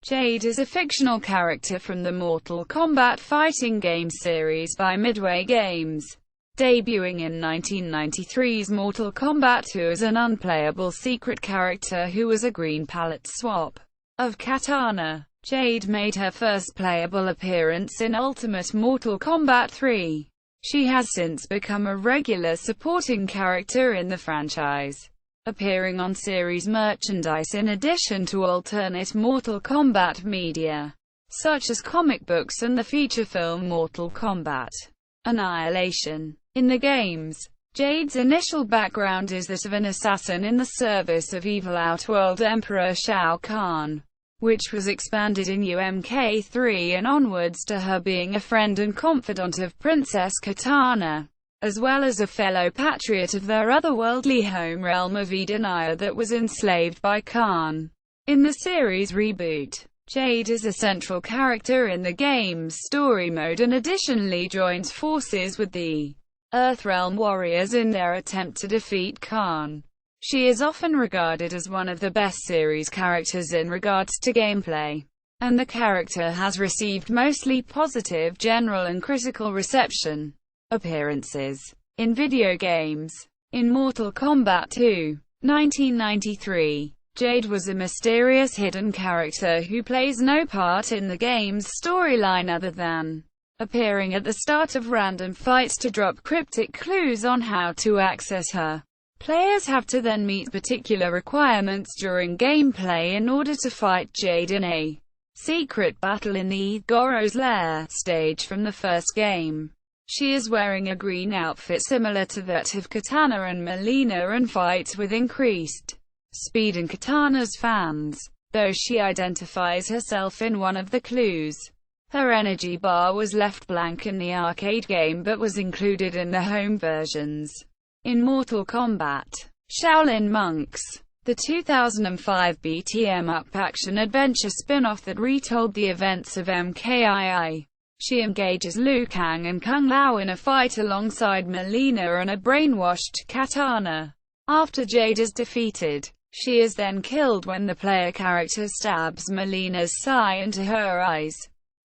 Jade is a fictional character from the Mortal Kombat fighting game series by Midway Games, debuting in 1993's Mortal Kombat 2 as an unplayable secret character who was a green palette swap of Kitana. Jade made her first playable appearance in Ultimate Mortal Kombat 3. She has since become a regular supporting character in the franchise, appearing on series merchandise in addition to alternate Mortal Kombat media, such as comic books and the feature film Mortal Kombat Annihilation. In the games, Jade's initial background is that of an assassin in the service of evil Outworld Emperor Shao Kahn, which was expanded in UMK3 and onwards to her being a friend and confidant of Princess Kitana, as well as a fellow patriot of their otherworldly home realm of Edenia that was enslaved by Kahn. In the series reboot, Jade is a central character in the game's story mode and additionally joins forces with the Earthrealm warriors in their attempt to defeat Kahn. She is often regarded as one of the best series characters in regards to gameplay, and the character has received mostly positive general and critical reception. Appearances in video games. In Mortal Kombat 2, 1993, Jade was a mysterious hidden character who plays no part in the game's storyline other than appearing at the start of random fights to drop cryptic clues on how to access her. Players have to then meet particular requirements during gameplay in order to fight Jade in a secret battle in the Goro's Lair stage from the first game. She is wearing a green outfit similar to that of Kitana and Mileena and fights with increased speed in Kitana's fans, though she identifies herself in one of the clues. Her energy bar was left blank in the arcade game but was included in the home versions. In Mortal Kombat Shaolin Monks, the 2005 beat-em-up action-adventure spin-off that retold the events of MKII, she engages Liu Kang and Kung Lao in a fight alongside Mileena and a brainwashed Kitana. After Jade is defeated, she is then killed when the player character stabs Mileena's sai into her eyes.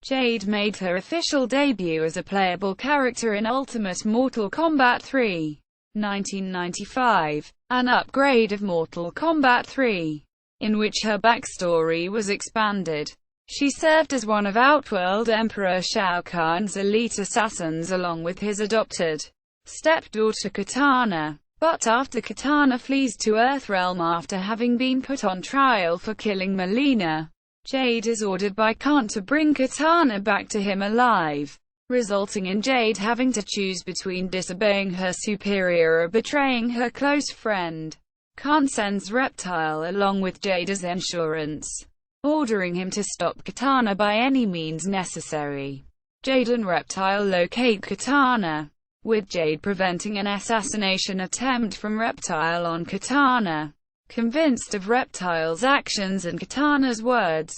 Jade made her official debut as a playable character in Ultimate Mortal Kombat 3, 1995, an upgrade of Mortal Kombat 3, in which her backstory was expanded. She served as one of Outworld Emperor Shao Kahn's elite assassins along with his adopted stepdaughter Kitana. But after Kitana flees to Earthrealm after having been put on trial for killing Mileena, Jade is ordered by Kahn to bring Kitana back to him alive, resulting in Jade having to choose between disobeying her superior or betraying her close friend. Kahn sends Reptile along with Jade as insurance, ordering him to stop Kitana by any means necessary. Jade and Reptile locate Kitana, with Jade preventing an assassination attempt from Reptile on Kitana. Convinced of Reptile's actions and Kitana's words,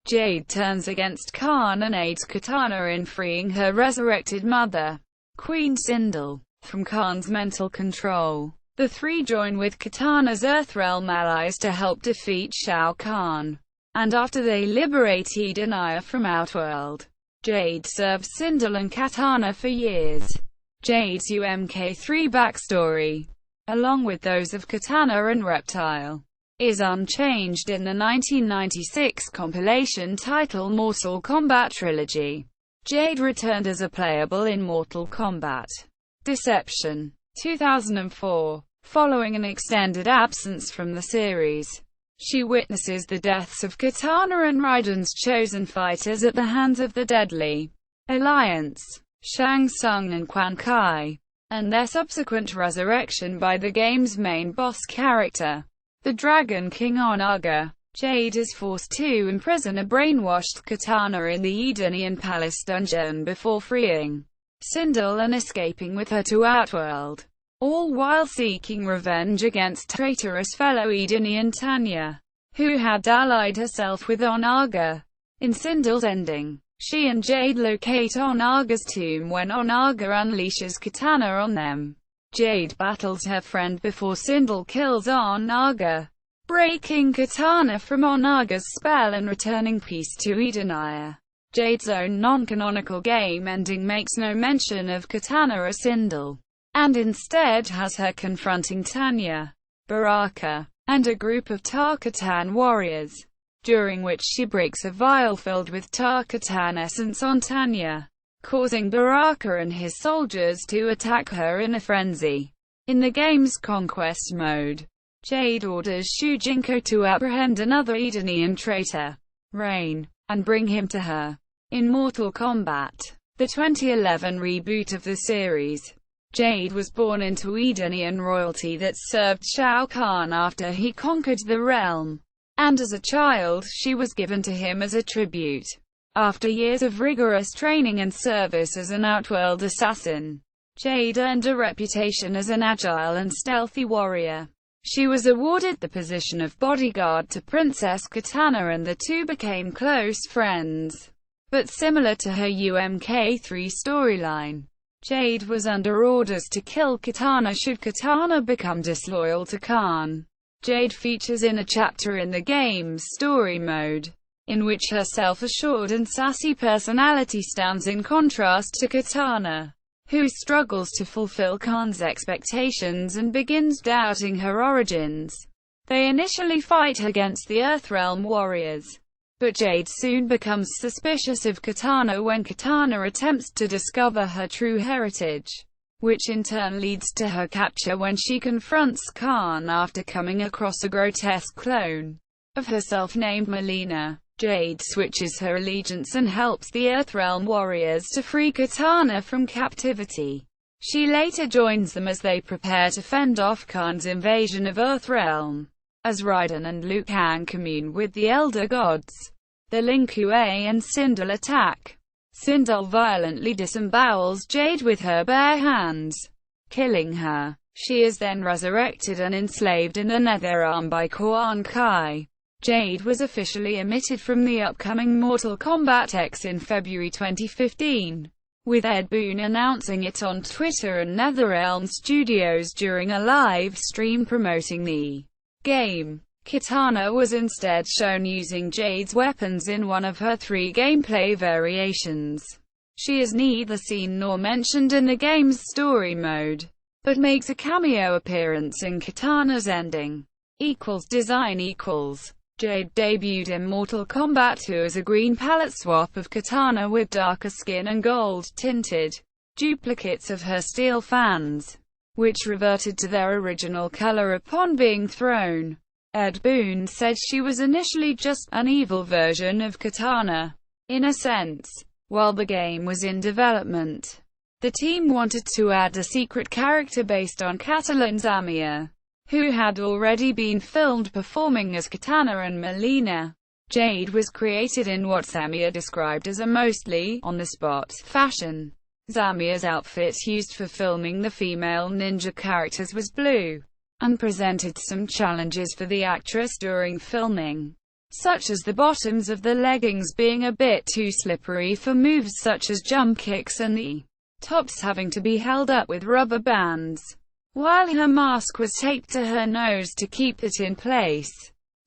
Jade turns against Kahn and aids Kitana in freeing her resurrected mother, Queen Sindel, from Kahn's mental control. The three join with Kitana's Earthrealm allies to help defeat Shao Kahn. And after they liberate Edenia from Outworld, Jade serves Sindel and Kitana for years. Jade's UMK3 backstory, along with those of Kitana and Reptile, is unchanged in the 1996 compilation titled Mortal Kombat Trilogy. Jade returned as a playable in Mortal Kombat Deception 2004, following an extended absence from the series. She witnesses the deaths of Kitana and Raiden's chosen fighters at the hands of the Deadly Alliance, Shang Tsung and Quan Kai, and their subsequent resurrection by the game's main boss character, the Dragon King Onaga. Jade is forced to imprison a brainwashed Kitana in the Edenian Palace dungeon before freeing Sindel and escaping with her to Outworld, all while seeking revenge against traitorous fellow Edenian Tanya, who had allied herself with Onaga. In Sindel's ending, she and Jade locate Onaga's tomb when Onaga unleashes Kitana on them. Jade battles her friend before Sindel kills Onaga. breaking Kitana from Onaga's spell and returning peace to Edenia. Jade's own non-canonical game ending makes no mention of Kitana or Sindel, and instead has her confronting Tanya, Baraka, and a group of Tarkatan warriors, during which she breaks a vial filled with Tarkatan essence on Tanya, causing Baraka and his soldiers to attack her in a frenzy. In the game's conquest mode, Jade orders Shujinko to apprehend another Edenian traitor, Rain, and bring him to her. In Mortal Kombat, the 2011 reboot of the series, Jade was born into Edenian royalty that served Shao Kahn after he conquered the realm, and as a child she was given to him as a tribute. After years of rigorous training and service as an Outworld assassin, Jade earned a reputation as an agile and stealthy warrior. She was awarded the position of bodyguard to Princess Kitana and the two became close friends. But similar to her UMK3 storyline, Jade was under orders to kill Kitana should Kitana become disloyal to Kahn. Jade features in a chapter in the game's story mode, in which her self-assured and sassy personality stands in contrast to Kitana, who struggles to fulfill Kahn's expectations and begins doubting her origins. They initially fight against the Earthrealm warriors, but Jade soon becomes suspicious of Kitana when Kitana attempts to discover her true heritage, which in turn leads to her capture when she confronts Kahn after coming across a grotesque clone of herself named Melina. Jade switches her allegiance and helps the Earthrealm warriors to free Kitana from captivity. She later joins them as they prepare to fend off Kahn's invasion of Earthrealm. As Raiden and Liu Kang commune with the Elder Gods, the Lin Kuei and Sindel attack. Sindel violently disembowels Jade with her bare hands, killing her. She is then resurrected and enslaved in the Netherrealm by Quan Kai. Jade was officially omitted from the upcoming Mortal Kombat X in February 2015, with Ed Boon announcing it on Twitter and NetherRealm Studios during a live stream promoting the game. Kitana was instead shown using Jade's weapons in one of her 3 gameplay variations. She is neither seen nor mentioned in the game's story mode, but makes a cameo appearance in Kitana's ending. Design Jade debuted in Mortal Kombat 2 as a green palette swap of Kitana with darker skin and gold-tinted duplicates of her steel fans, which reverted to their original color upon being thrown. Ed Boon said she was initially just an evil version of Kitana. In a sense, while the game was in development, the team wanted to add a secret character based on Catalan Zamia, who had already been filmed performing as Kitana and Melina. Jade was created in what Zamia described as a mostly on-the-spot fashion. Zamia's outfit used for filming the female ninja characters was blue, and presented some challenges for the actress during filming, such as the bottoms of the leggings being a bit too slippery for moves such as jump kicks and the tops having to be held up with rubber bands, while her mask was taped to her nose to keep it in place.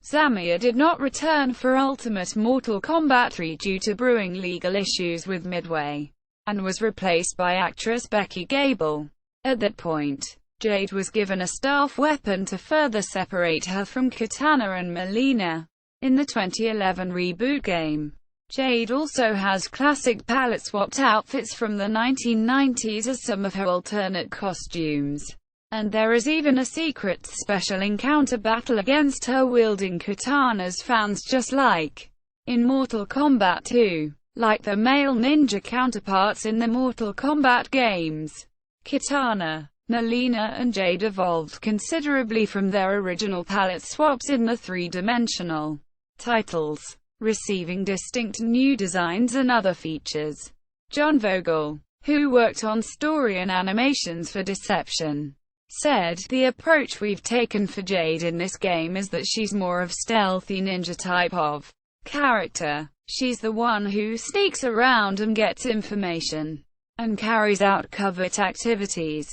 Zamia did not return for Ultimate Mortal Kombat 3 due to brewing legal issues with Midway, and was replaced by actress Becky Gable. At that point, Jade was given a staff weapon to further separate her from Kitana and Melina. In the 2011 reboot game, Jade also has classic palette-swapped outfits from the 1990s as some of her alternate costumes, and there is even a secret special encounter battle against her wielding Kitana's fans just like in Mortal Kombat 2. Like their male ninja counterparts in the Mortal Kombat games, Kitana, Melina and Jade evolved considerably from their original palette swaps in the 3-dimensional titles, receiving distinct new designs and other features. John Vogel, who worked on story and animations for Deception, said, "The approach we've taken for Jade in this game is that she's more of stealthy ninja type of character. She's the one who sneaks around and gets information, and carries out covert activities."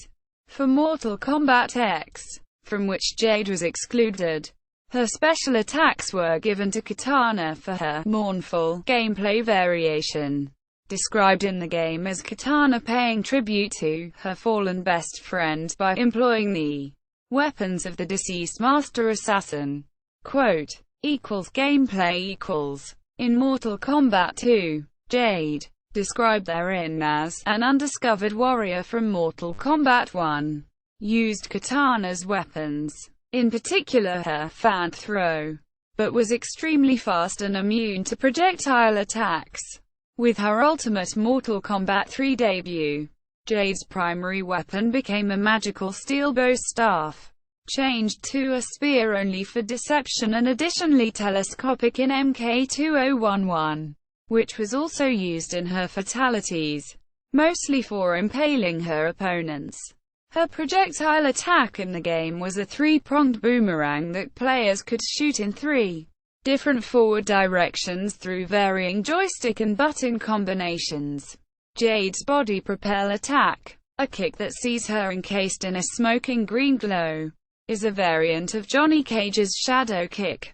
For Mortal Kombat X, from which Jade was excluded, Her special attacks were given to Kitana for her mournful gameplay variation, described in the game as Kitana paying tribute to her fallen best friend by employing the weapons of the deceased master assassin. Quote, =gameplay=. In Mortal Kombat 2, Jade, described therein as an undiscovered warrior from Mortal Kombat 1, used Kitana's weapons, in particular her fan throw, but was extremely fast and immune to projectile attacks. With her ultimate Mortal Kombat 3 debut, Jade's primary weapon became a magical steel bow staff, changed to a spear only for deception and additionally telescopic in MK2011, which was also used in her fatalities, mostly for impaling her opponents. Her projectile attack in the game was a three-pronged boomerang that players could shoot in three different forward directions through varying joystick and button combinations. Jade's body propel attack, a kick that sees her encased in a smoking green glow, is a variant of Johnny Cage's shadow kick.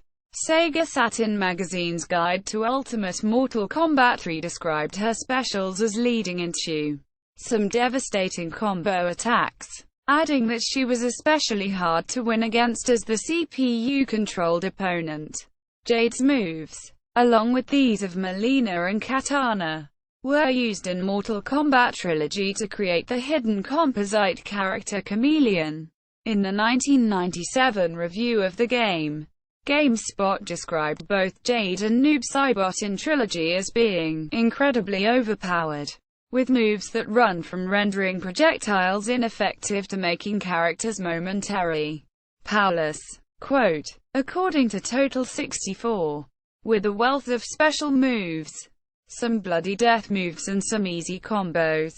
Sega Saturn Magazine's Guide to Ultimate Mortal Kombat 3 described her specials as leading into some devastating combo attacks, adding that she was especially hard to win against as the CPU-controlled opponent. Jade's moves, along with these of Mileena and Kitana, were used in Mortal Kombat Trilogy to create the hidden composite character Chameleon. In the 1997 review of the game, GameSpot described both Jade and Noob Saibot in Trilogy as being incredibly overpowered, with moves that run from rendering projectiles ineffective to making characters momentarily powerless. Quote, according to Total 64, with a wealth of special moves, some bloody death moves and some easy combos,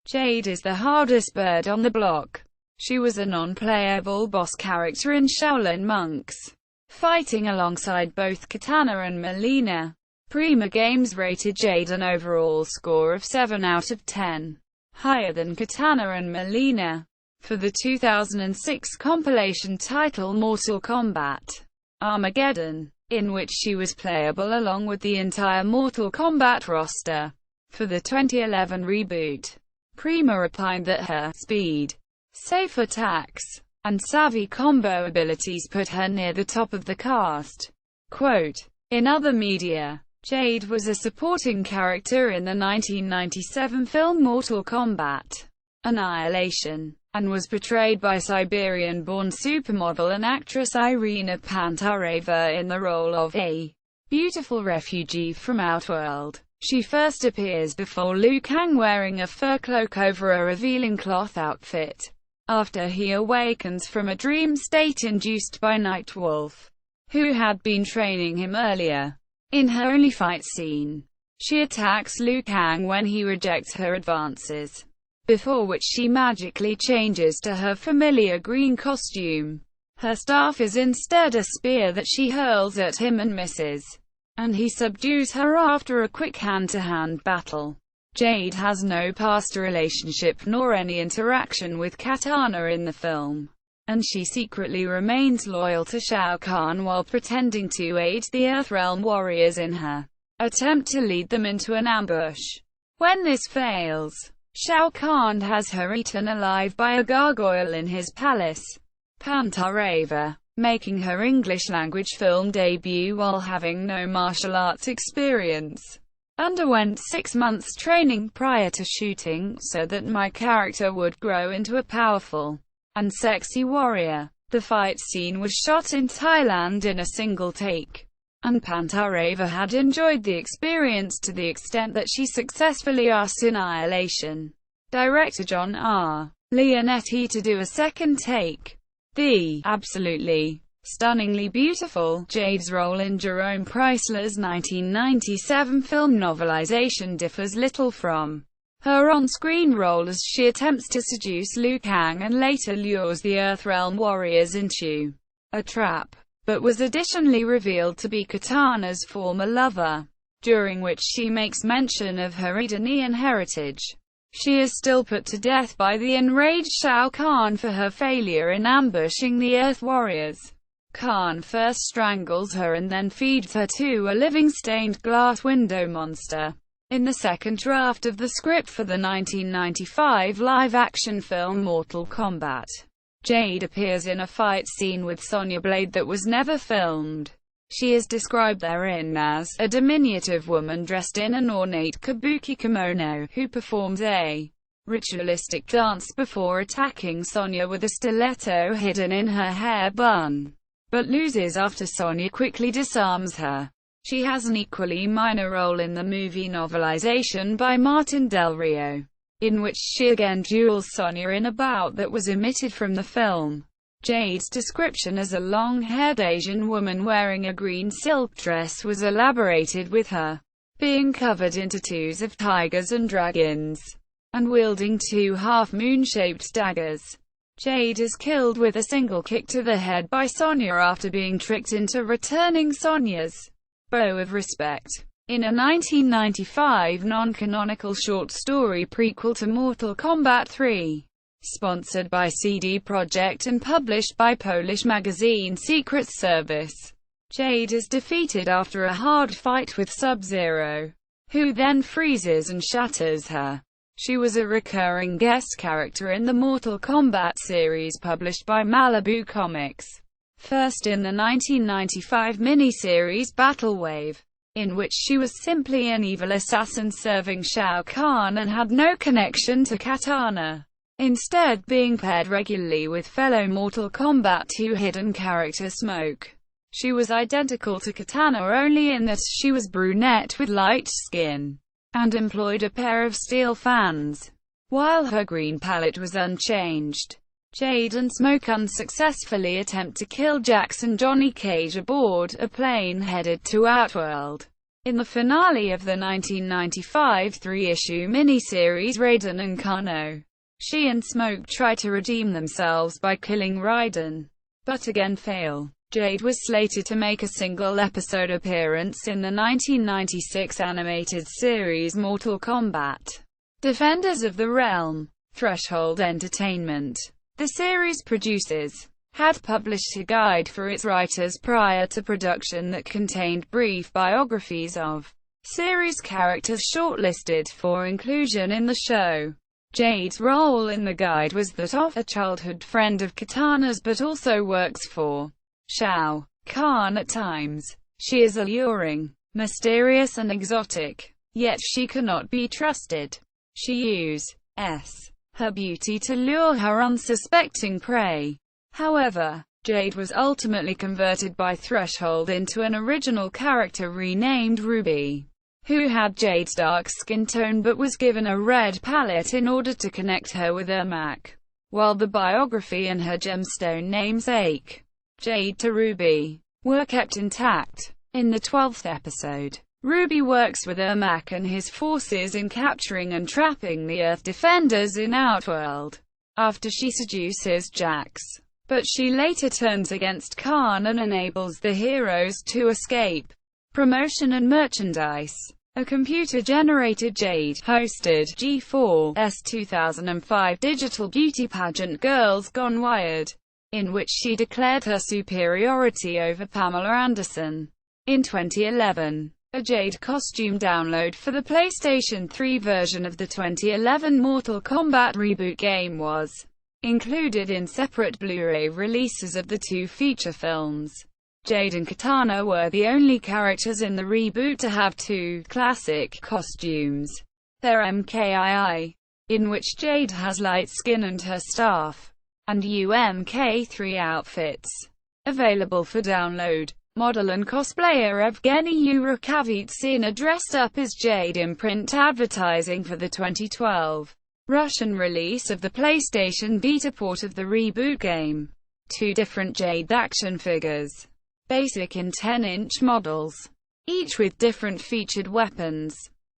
Jade is the hardest bird on the block. She was a non-playable boss character in Shaolin Monks, fighting alongside both Kitana and Mileena. Prima Games rated Jade an overall score of 7 out of 10, higher than Kitana and Mileena, for the 2006 compilation title Mortal Kombat Armageddon, in which she was playable along with the entire Mortal Kombat roster. For the 2011 reboot, Prima opined that her speed, safe attacks, and savvy combo abilities put her near the top of the cast. Quote, in other media, Jade was a supporting character in the 1997 film Mortal Kombat Annihilation, and was portrayed by Siberian-born supermodel and actress Irina Pantareva in the role of a beautiful refugee from Outworld. She first appears before Liu Kang wearing a fur cloak over a revealing cloth outfit, after he awakens from a dream state induced by Nightwolf, who had been training him earlier. In her only fight scene, she attacks Liu Kang when he rejects her advances, before which she magically changes to her familiar green costume. Her staff is instead a spear that she hurls at him and misses, and he subdues her after a quick hand-to-hand battle. Jade has no past relationship nor any interaction with Kitana in the film, and she secretly remains loyal to Shao Kahn while pretending to aid the Earthrealm warriors in her attempt to lead them into an ambush. When this fails, Shao Kahn has her eaten alive by a gargoyle in his palace. Pantareva, making her English-language film debut while having no martial arts experience, underwent 6 months training prior to shooting, so that my character would grow into a powerful and sexy warrior. The fight scene was shot in Thailand in a single take, and Pantareva had enjoyed the experience to the extent that she successfully asked Annihilation director John R. Leonetti to do a second take. The absolutely stunningly beautiful Jade's role in Jerome Preissler's 1997 film novelization differs little from her on-screen role as she attempts to seduce Liu Kang and later lures the Earthrealm warriors into a trap, but was additionally revealed to be Kitana's former lover, during which she makes mention of her Edenian heritage. She is still put to death by the enraged Shao Kahn for her failure in ambushing the Earth warriors. Kahn first strangles her and then feeds her to a living stained glass window monster. In the second draft of the script for the 1995 live-action film Mortal Kombat, Jade appears in a fight scene with Sonya Blade that was never filmed. She is described therein as a diminutive woman dressed in an ornate kabuki kimono, who performs a ritualistic dance before attacking Sonya with a stiletto hidden in her hair bun, but loses after Sonya quickly disarms her. She has an equally minor role in the movie novelization by Martin Del Rio, in which she again duels Sonya in a bout that was omitted from the film. Jade's description as a long-haired Asian woman wearing a green silk dress was elaborated, with her being covered in tattoos of tigers and dragons, and wielding two half-moon-shaped daggers. Jade is killed with a single kick to the head by Sonya after being tricked into returning Sonya's bow of respect. In a 1995 non-canonical short story prequel to Mortal Kombat 3, sponsored by CD Projekt and published by Polish magazine Secret Service, Jade is defeated after a hard fight with Sub-Zero, who then freezes and shatters her. She was a recurring guest character in the Mortal Kombat series published by Malibu Comics, first in the 1995 miniseries Battle Wave, in which she was simply an evil assassin serving Shao Kahn and had no connection to Kitana, instead being paired regularly with fellow Mortal Kombat 2 hidden character Smoke. She was identical to Kitana only in that she was brunette with light skin, and employed a pair of steel fans, while her green palette was unchanged. Jade and Smoke unsuccessfully attempt to kill Jax and Johnny Cage aboard a plane headed to Outworld. In the finale of the 1995 three-issue miniseries Raiden and Kano, she and Smoke try to redeem themselves by killing Raiden, but again fail. Jade was slated to make a single-episode appearance in the 1996 animated series Mortal Kombat: Defenders of the Realm. Threshold Entertainment, the series producers, had published a guide for its writers prior to production that contained brief biographies of series characters shortlisted for inclusion in the show. Jade's role in the guide was that of a childhood friend of Kitana's, but also works for Shao Kahn at times. She is alluring, mysterious and exotic, yet she cannot be trusted. She uses her beauty to lure her unsuspecting prey. However, Jade was ultimately converted by Threshold into an original character renamed Ruby, who had Jade's dark skin tone but was given a red palette in order to connect her with Ermac, while the biography and her gemstone namesake, Jade to Ruby, were kept intact. In the 12th episode, Ruby works with Ermac and his forces in capturing and trapping the Earth Defenders in Outworld, after she seduces Jax. But she later turns against Kahn and enables the heroes to escape. Promotion and merchandise. A computer-generated Jade-hosted G4's 2005 digital beauty pageant Girls Gone Wired, in which she declared her superiority over Pamela Anderson. In 2011, a Jade costume download for the PlayStation 3 version of the 2011 Mortal Kombat reboot game was included in separate Blu-ray releases of the two feature films. Jade and Kitana were the only characters in the reboot to have two classic costumes. Their MKII, in which Jade has light skin and her staff, and UMK3 outfits, available for download. Model and cosplayer Evgeny Yurakavitsina dressed up as Jade in print advertising for the 2012 Russian release of the PlayStation Vita port of the reboot game. Two different Jade action figures, basic in 10-inch models, each with different featured weapons,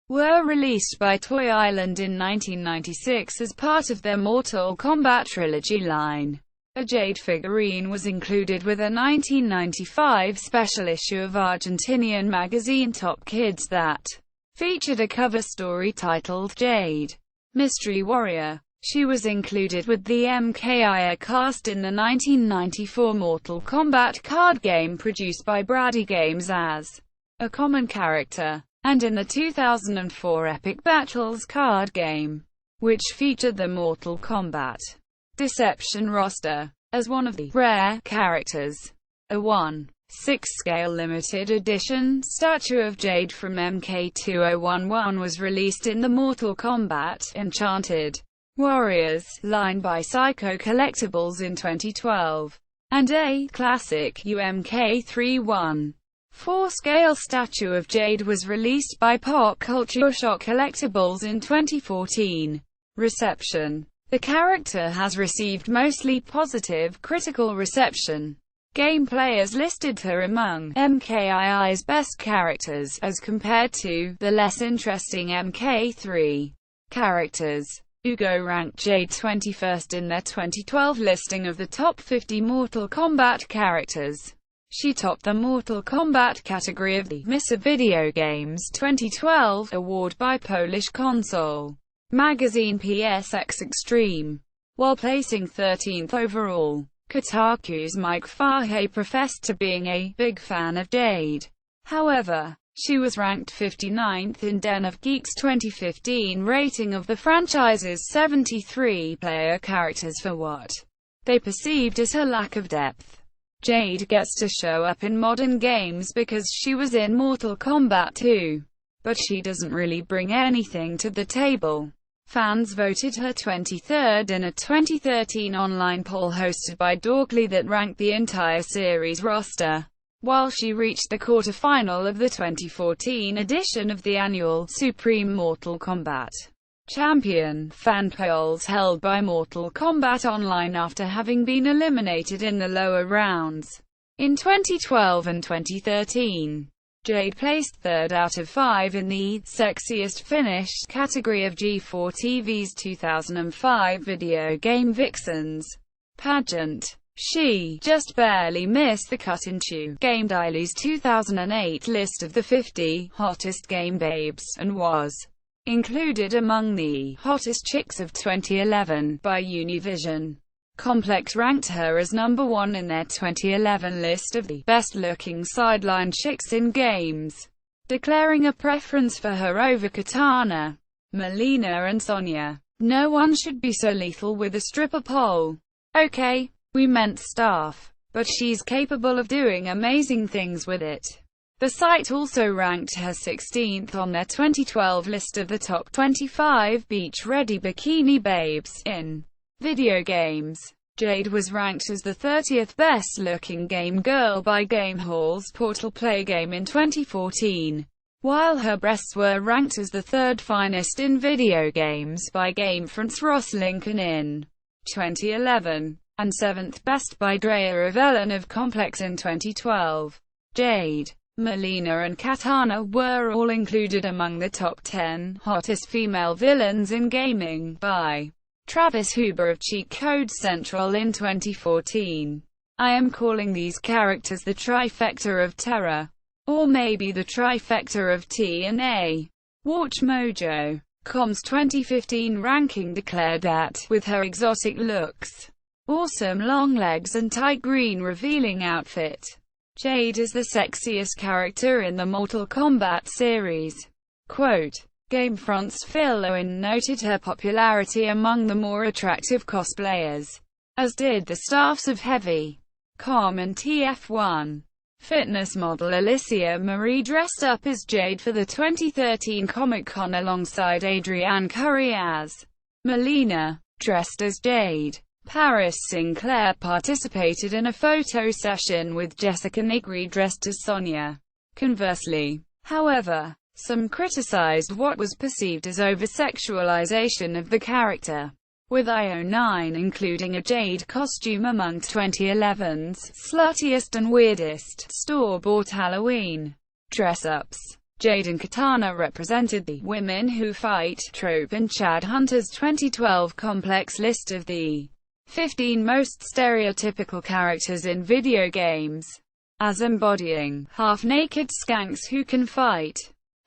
were released by Toy Island in 1996 as part of their Mortal Kombat trilogy line. A Jade figurine was included with a 1995 special issue of Argentinian magazine Top Kids that featured a cover story titled Jade, Mystery Warrior. She was included with the MKIA cast in the 1994 Mortal Kombat card game produced by Brady Games as a common character, and in the 2004 Epic Battles card game, which featured the Mortal Kombat Deception roster, as one of the rare characters. A 1/6 scale limited edition statue of Jade from MK2011 was released in the Mortal Kombat Enchanted Warriors line by Psycho Collectibles in 2012, and a classic UMK3/1/4 scale statue of Jade was released by Pop Culture Shock Collectibles in 2014. Reception. The character has received mostly positive critical reception. Game players listed her among MKII's best characters, as compared to the less interesting MK3 characters. Ugo ranked Jade 21st in their 2012 listing of the top 50 Mortal Kombat characters. She topped the Mortal Kombat category of the Missa Video Games 2012 award by Polish console magazine PSX Extreme, while placing 13th overall. Kotaku's Mike Fahey professed to being a big fan of Jade. However, she was ranked 59th in Den of Geek's 2015 rating of the franchise's 73 player characters for what they perceived as her lack of depth. Jade gets to show up in modern games because she was in Mortal Kombat 2, but she doesn't really bring anything to the table. Fans voted her 23rd in a 2013 online poll hosted by Dorkly that ranked the entire series roster, while she reached the quarter-final of the 2014 edition of the annual Supreme Mortal Kombat Champion fan polls held by Mortal Kombat Online after having been eliminated in the lower rounds in 2012 and 2013. Jade placed 3rd out of 5 in the Sexiest Finished category of G4 TV's 2005 Video Game Vixens pageant. She just barely missed the cut into Game Daily's 2008 list of the 50 hottest game babes, and was included among the hottest chicks of 2011 by Univision. Complex ranked her as number 1 in their 2011 list of the best-looking sideline chicks in games, declaring a preference for her over Kitana, Melina and Sonya. No one should be so lethal with a stripper pole. Okay, we meant staff, but she's capable of doing amazing things with it. The site also ranked her 16th on their 2012 list of the top 25 beach-ready bikini babes in video games. Jade was ranked as the 30th best-looking game girl by GameHall's Portal Play Game in 2014, while her breasts were ranked as the 3rd finest in video games by Gamefront's Ross Lincoln in 2011, and 7th best by Drea Ellen of Complex in 2012. Jade, Melina and Kitana were all included among the top 10 hottest female villains in gaming by Travis Huber of Cheat Code Central in 2014. I am calling these characters the trifecta of terror. Or maybe the trifecta of T and A. WatchMojo.com's 2015 ranking declared that, with her exotic looks, awesome long legs and tight green revealing outfit, Jade is the sexiest character in the Mortal Kombat series. Quote, Gamefront's Phil Owen noted her popularity among the more attractive cosplayers, as did the staffs of Heavy Com and TF1. Fitness model Alicia Marie dressed up as Jade for the 2013 Comic-Con alongside Adrienne Curry as Melina, dressed as Jade. Paris Sinclair participated in a photo session with Jessica Nigri dressed as Sonya. Conversely, however, some criticized what was perceived as over-sexualization of the character, with IO9 including a Jade costume among 2011's sluttiest and weirdest store-bought Halloween dress-ups. Jade and Kitana represented the women who fight trope in Chad Hunter's 2012 Complex list of the 15 most stereotypical characters in video games, as embodying half-naked skanks who can fight,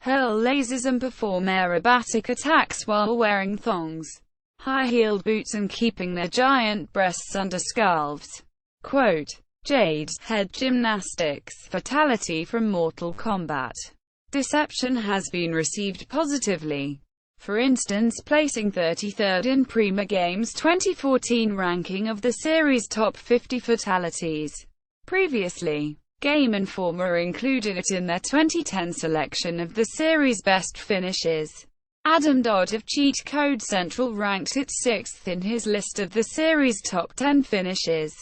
hurl lasers and perform aerobatic attacks while wearing thongs. high-heeled boots and keeping their giant breasts under scarves. Quote, Jade's head gymnastics fatality from Mortal Kombat Deception has been received positively. For instance, placing 33rd in Prima Games' 2014 ranking of the series' top 50 fatalities. Previously, Game Informer included it in their 2010 selection of the series' best finishes. Adam Dodd of Cheat Code Central ranked it 6th in his list of the series' top 10 finishes.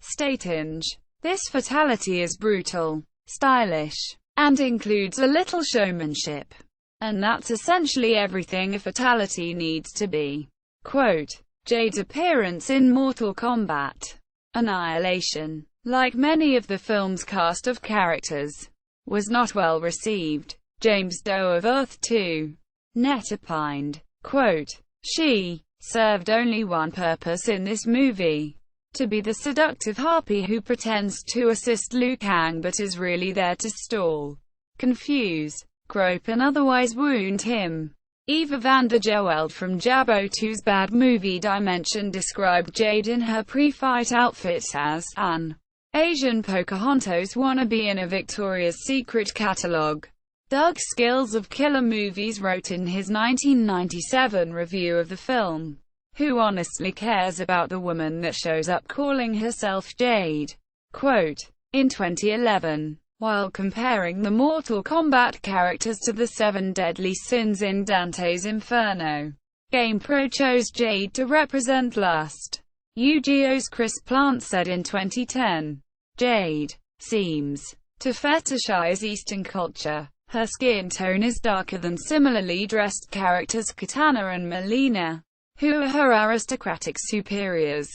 Statinge. This fatality is brutal, stylish, and includes a little showmanship. And that's essentially everything a fatality needs to be. Quote, Jade's appearance in Mortal Kombat Annihilation, like many of the film's cast of characters, was not well received. James Doe of Earth 2. Net opined, quote, she served only one purpose in this movie: to be the seductive harpy who pretends to assist Liu Kang but is really there to stall, confuse, grope and otherwise wound him. Eva van der Joelde from Jabbo 2's Bad Movie Dimension described Jade in her pre-fight outfit as an Asian Pocahontas wannabe in a Victoria's Secret catalog. Doug Skills of Killer Movies wrote in his 1997 review of the film, "Who honestly cares about the woman that shows up calling herself Jade?" Quote, in 2011, while comparing the Mortal Kombat characters to the 7 deadly sins in Dante's Inferno, GamePro chose Jade to represent lust. Yu-Gi-Oh's Chris Plant said in 2010, Jade seems to fetishize Eastern culture. Her skin tone is darker than similarly dressed characters Kitana and Melina, who are her aristocratic superiors.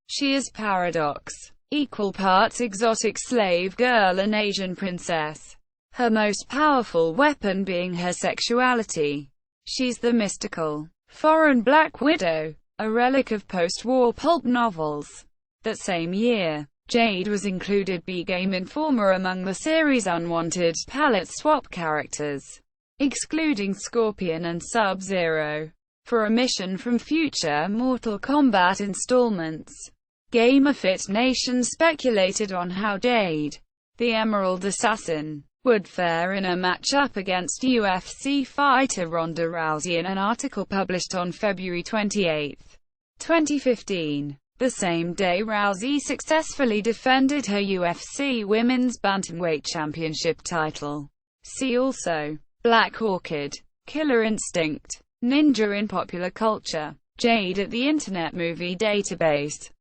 She is paradox, equal parts exotic slave girl and Asian princess, her most powerful weapon being her sexuality. She's the mystical, foreign Black Widow, a relic of post-war pulp novels. That same year, Jade was included by Game Informer among the series' unwanted palette swap characters, excluding Scorpion and Sub-Zero, for omission from future Mortal Kombat installments. GamerFit Nation speculated on how Jade, the Emerald Assassin, would fare in a matchup against UFC fighter Ronda Rousey in an article published on February 28, 2015. The same day Rousey successfully defended her UFC Women's Bantamweight Championship title. See also, Black Orchid, Killer Instinct, Ninja in popular culture, Jade at the Internet Movie Database.